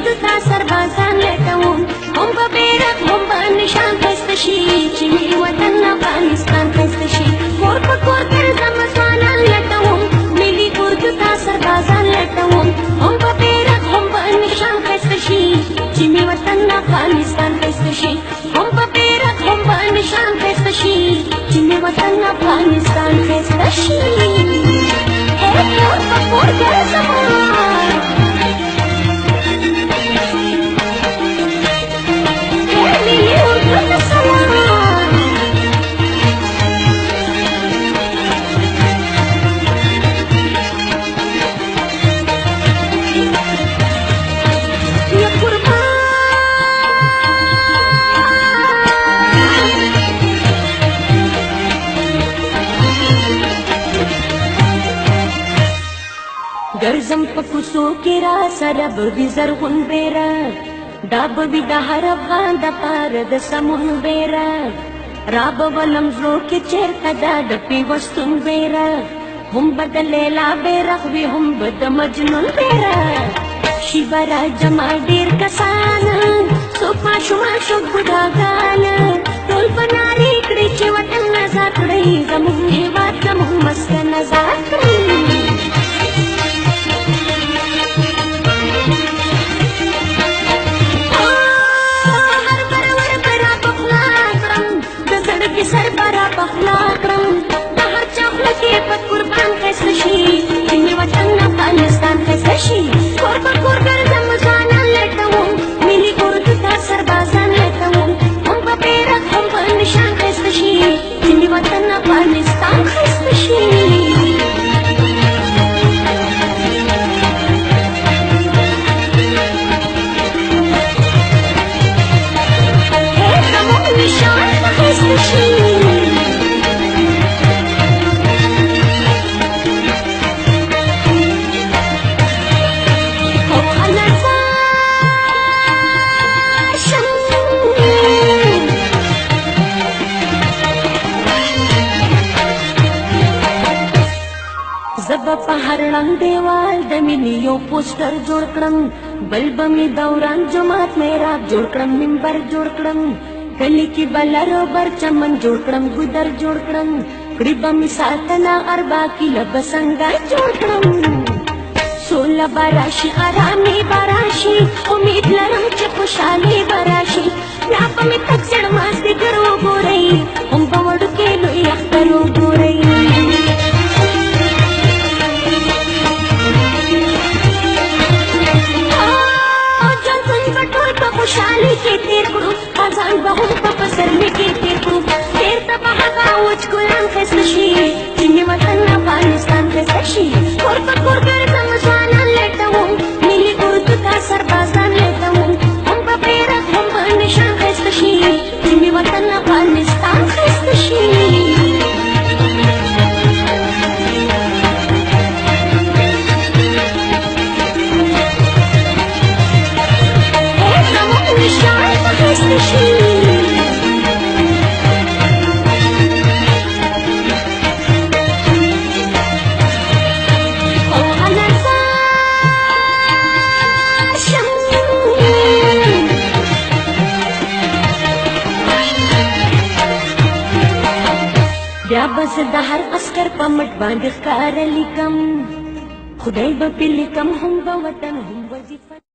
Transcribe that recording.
اردو تا سربازان لټوم هم په بیرغ هم په نشان ښایسته شي چې مې وطن افغانستان ښایسته شي کور په کور ګرځم ځوانان لټوم ملي اردو تا سربازان لټوم هم په بیرغ هم په نشان ښایسته شي چې مې وطن افغانستان ښایسته شي هم په بیرغ هم په نشان ښایسته شي چې مې وطن افغانستان ښایسته شي کور په کور ګرځم ګرځم په کوڅو کې را سره به وي زرغون بیرغ دا به وي د هر افغان دپاره د سمون بیرغ را به ولم زړو کې چېرته دا د پیوستون بیرغ هم به د لیلا بیرغ وي هم به د مجنون بیرغ شي به را جمع ډېر کسان څوک ماشومان څوک بوډاګان ټول به نارې کړي چې وطن ازاد کړئ زموږ هېواد زموږ مسکن ازاد کړئ سر برا پخلا کرم د هر چا خوله کې په قربان ښایسته شي چې مې وطن افغانستان ښایسته شي کور په کور ګرځم ځوانان لټوم ملي اردو ته سربازان لټوم هم په بیرغ هم په نشان ښایسته شي چې مې وطن افغانستان ښایسته شي زموږ نشان به ښایسته شي زب په هر رنګ دیوال د مینې یو پوسټر جوړ کړم بل به مې دوران جماعت محراب جوړ کړم منبر جوړ کړم کلي کې به لرو بر چمن جوړ کړم ګودر جوړ کړم کړي به مې ساتنه اربا کیله به څنګه جوړ کړم سوله به راشي ارامي به راشي امید لرم چې خوشحالي به راشي بیا به مې تک زړه مازدیګر وګورئ هم به وړوکې لوی اختر وګورئ خوشحالي کې تیر کړو خزان به هم په پسرلي کې تیر کړو تېرته به هغه وچ ګلان ښایسته شي چې مې وطن افغانستان ښایسته شي کور په کور ګرځم ځوانان لټوم ملي اردو ته سربازان لټوم هم په بیرغ هم په نشان ښایسته شي چې مې وطن افغانستان ښایسته شي بیا به زه د هر عسکر په مټ باندې ښکاره لیکم خدای به پې لیکم هم به وطن هم وظیفه